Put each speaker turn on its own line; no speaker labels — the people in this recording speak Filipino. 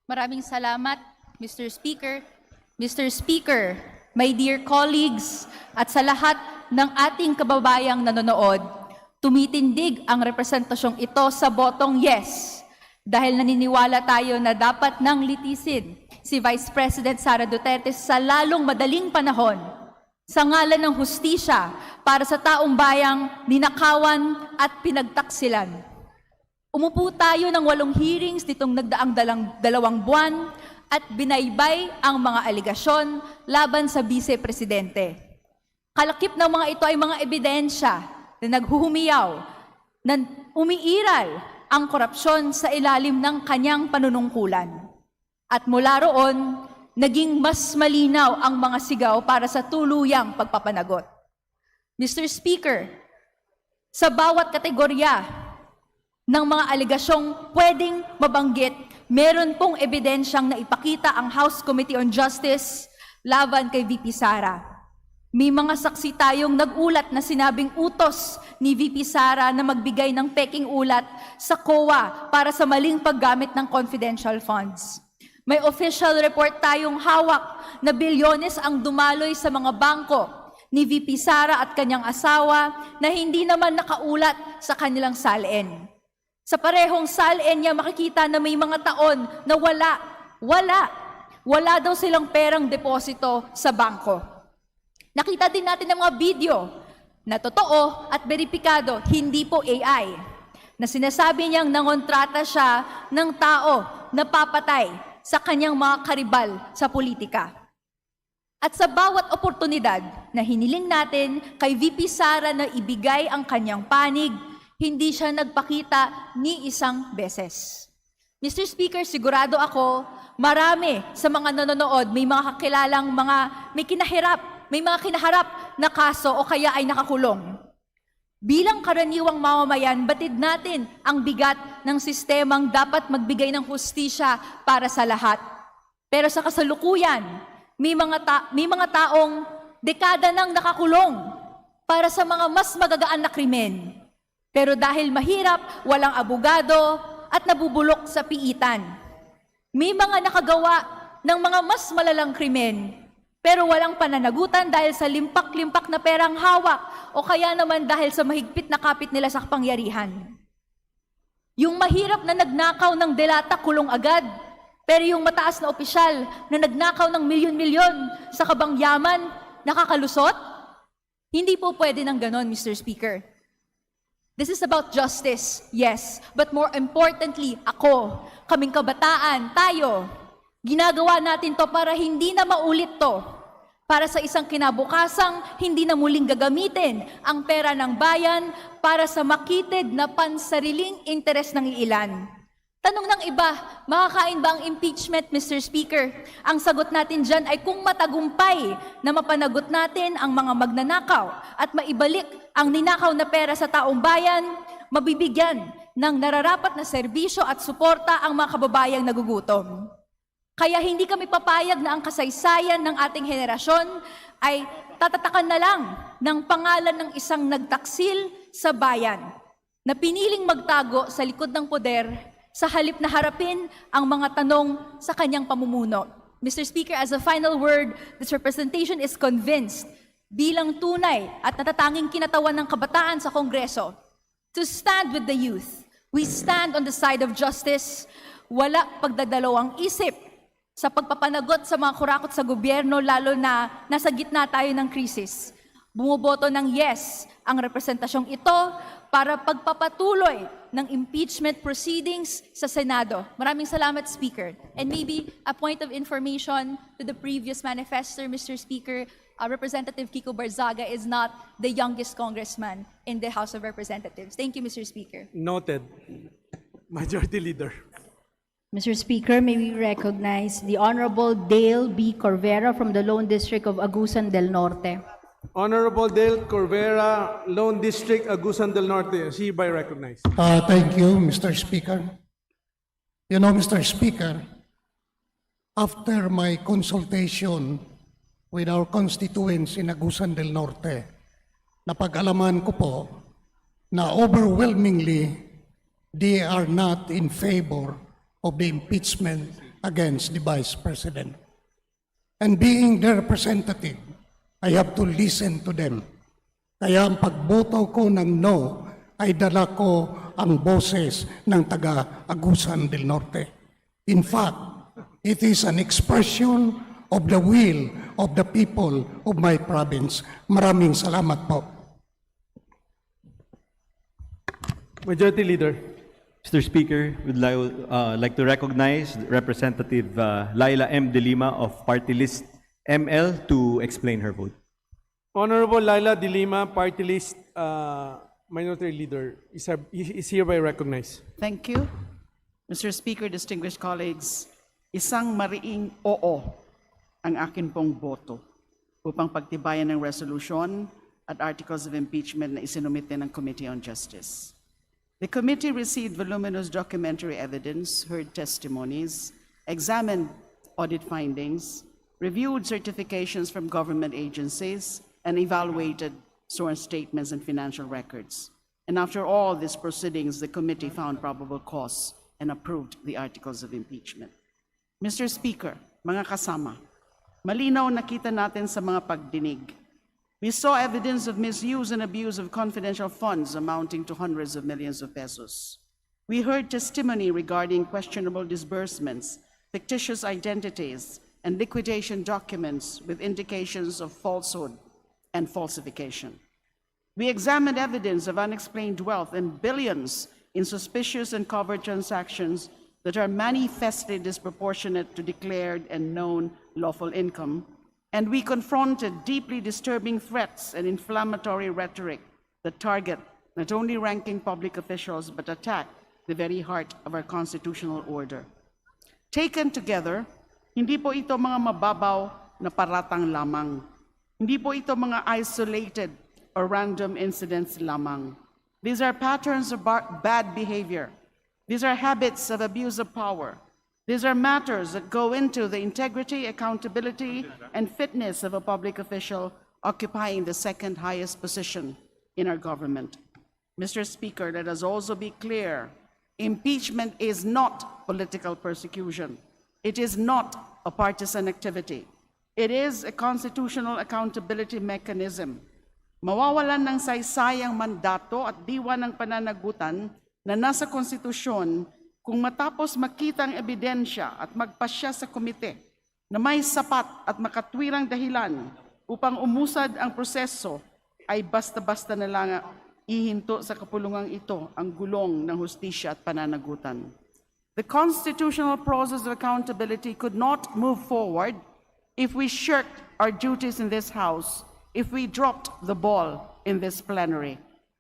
Maraming salamat, Mr. Speaker. Mr. Speaker, my dear colleagues, at sa lahat ng ating kababayang nanonood, tumitindig ang representasyong ito sa botong yes dahil naniniwala tayo na dapat nang litisin si Vice President Sara Duterte sa lalong madaling panahon sa ngalan ng hustisya para sa taong bayang ninakawan at pinagtaksilan. Umupo tayo ng 8 hearings nitong nagdaang 2 buwan at binaybay ang mga aligasyon laban sa Vice Presidente. Kalakip ng mga ito ay mga ebidensya na naghuhumiyaw, na umiiral ang korupsyon sa ilalim ng kanyang panunungkulan. At mula roon, naging mas malinaw ang mga sigaw para sa tuluyang pagpapanagot. Mr. Speaker, sa bawat kategorya ng mga aligasyong pwedeng mabanggit, meron pong ebidensyang naipakita ang House Committee on Justice laban kay VP Sara. May mga saksi tayong nagulat na sinabing utos ni VP Sara na magbigay ng peking ulat sa COA para sa maling paggamit ng confidential funds. May official report tayong hawak na bilyones ang dumaloy sa mga bangko ni VP Sara at kanyang asawa na hindi naman nakaulat sa kanilang salin. Sa parehong salin niya makikita na may mga taon na wala daw silang perang deposito sa bangko. Nakita din natin ng mga video na totoo at beripikado, hindi po AI, na sinasabi niyang nangontrata siya ng tao na papatay sa kanyang mga karibal sa politika. At sa bawat oportunidad na hiniling natin kay VP Sara na ibigay ang kanyang panig, hindi siya nagpakita ni isang beses. Mr. Speaker, sigurado ako, marami sa mga nanonood, may mga kakilalang may mga kinaharap na kaso o kaya ay nakakulong. Bilang karaniwang mamamayan, batid natin ang bigat ng sistemang dapat magbigay ng hustisya para sa lahat. Pero sa kasalukuyan, may mga taong dekada nang nakakulong para sa mga mas magagaan na krimen. Pero dahil mahirap, walang abogado at nabubulok sa piitan. May mga nakagawa ng mga mas malalang krimen, pero walang pananagutan dahil sa limpak-limpak na perang hawak o kaya naman dahil sa mahigpit na kapit nila sa kapangyarihan. Yung mahirap na nagnakaw ng delata kulong agad, pero yung mataas na opisyal na nagnakaw ng milyon-milyon sa kabang yaman, nakakalusot? Hindi po pwede ng ganon, Mr. Speaker. This is about justice, yes, but more importantly, kaming kabataan, tayo, ginagawa natin to para hindi na maulit to. Para sa isang kinabukasang hindi na muling gagamitin ang pera ng bayan para sa makitid na pansariling interes ng iilan. Tanong ng iba, makakain ba ang impeachment, Mr. Speaker? Ang sagot natin dyan ay kung matagumpay na mapanagot natin ang mga magnanakaw at maibalik ang ninakaw na pera sa taong bayan, mabibigyan ng nararapat na serbisyo at suporta ang mga kababayang nagugutom. Kaya hindi kami papayag na ang kasaysayan ng ating henerasyon ay tatatakan na lang ng pangalan ng isang nagtaksil sa bayan na piniling magtago sa likod ng poder sa halip na harapin ang mga tanong sa kanyang pamumuno. Mr. Speaker, as a final word, this representation is convinced bilang tunay at natatanging kinatawan ng kabataan sa Kongreso to stand with the youth. We stand on the side of justice, wala pagdadalawang isip sa pagpapanagot sa mga kurakot sa gobyerno, lalo na nasa gitna tayo ng krisis. Bumuboto ng yes ang representasyong ito para pagpapatuloy ng impeachment proceedings sa Senado. Maraming salamat, Speaker. And maybe a point of information to the previous manifester, Mr. Speaker, Representative Kiko Barzaga is not the youngest congressman in the House of Representatives. Thank you, Mr. Speaker.
Noted. Majority Leader.
Mr. Speaker, may we recognize the Honorable Dale B. Corvera from the Lone District of Agusan del Norte.
Honorable Dale Corvera, Lone District, Agusan del Norte. Is hereby recognized.
Thank you, Mr. Speaker. You know, Mr. Speaker, after my consultation with our constituents in Agusan del Norte, napag-alaman ko po na overwhelmingly they are not in favor of the impeachment against the Vice President. And being their representative, I have to listen to them. Kaya ang pagboto ko ng no ay dala ko ang boses ng taga Agusan del Norte. In fact, it is an expression of the will of the people of my province. Maraming salamat po.
Majority Leader.
Mr. Speaker, would like to recognize Representative Laila M. De Lima of Party List ML to explain her vote.
Honorable Laila De Lima, Party List Minority Leader, is hereby recognized.
Thank you. Mr. Speaker, distinguished colleagues, isang mariing oo ang akin pong boto upang pagtibayan ng resolution at articles of impeachment na isinumite ng Committee on Justice. The committee received voluminous documentary evidence, heard testimonies, examined audit findings, reviewed certifications from government agencies, and evaluated sworn statements and financial records. And after all these proceedings, the committee found probable cause and approved the articles of impeachment. Mr. Speaker, mga kasama, malinaw nakita natin sa mga pagdinig. We saw evidence of misuse and abuse of confidential funds amounting to hundreds of millions of pesos. We heard testimony regarding questionable disbursements, fictitious identities, and liquidation documents with indications of falsehood and falsification. We examined evidence of unexplained wealth and billions in suspicious and covered transactions that are manifestly disproportionate to declared and known lawful income. And we confronted deeply disturbing threats and inflammatory rhetoric that target not only ranking public officials but attack the very heart of our constitutional order. Taken together, hindi po ito mga mababaw na paratang lamang. Hindi po ito mga isolated or random incidents lamang. These are patterns of bad behavior. These are habits of abuse of power. These are matters that go into the integrity, accountability, and fitness of a public official occupying the second highest position in our government. Mr. Speaker, let us also be clear. Impeachment is not political persecution. It is not a partisan activity. It is a constitutional accountability mechanism. Mawawalan ng saysayang mandato at diwa ng pananagutan na nasa konstitusyon kung matapos makita ang ebidensya at magpasya sa komite na may sapat at makatwirang dahilan upang umusad ang proseso, ay basta-basta na lang ihinto sa kapulungang ito ang gulong ng hustisya at pananagutan. The constitutional process of accountability could not move forward if we shirked our duties in this House, if we dropped the ball in this plenary.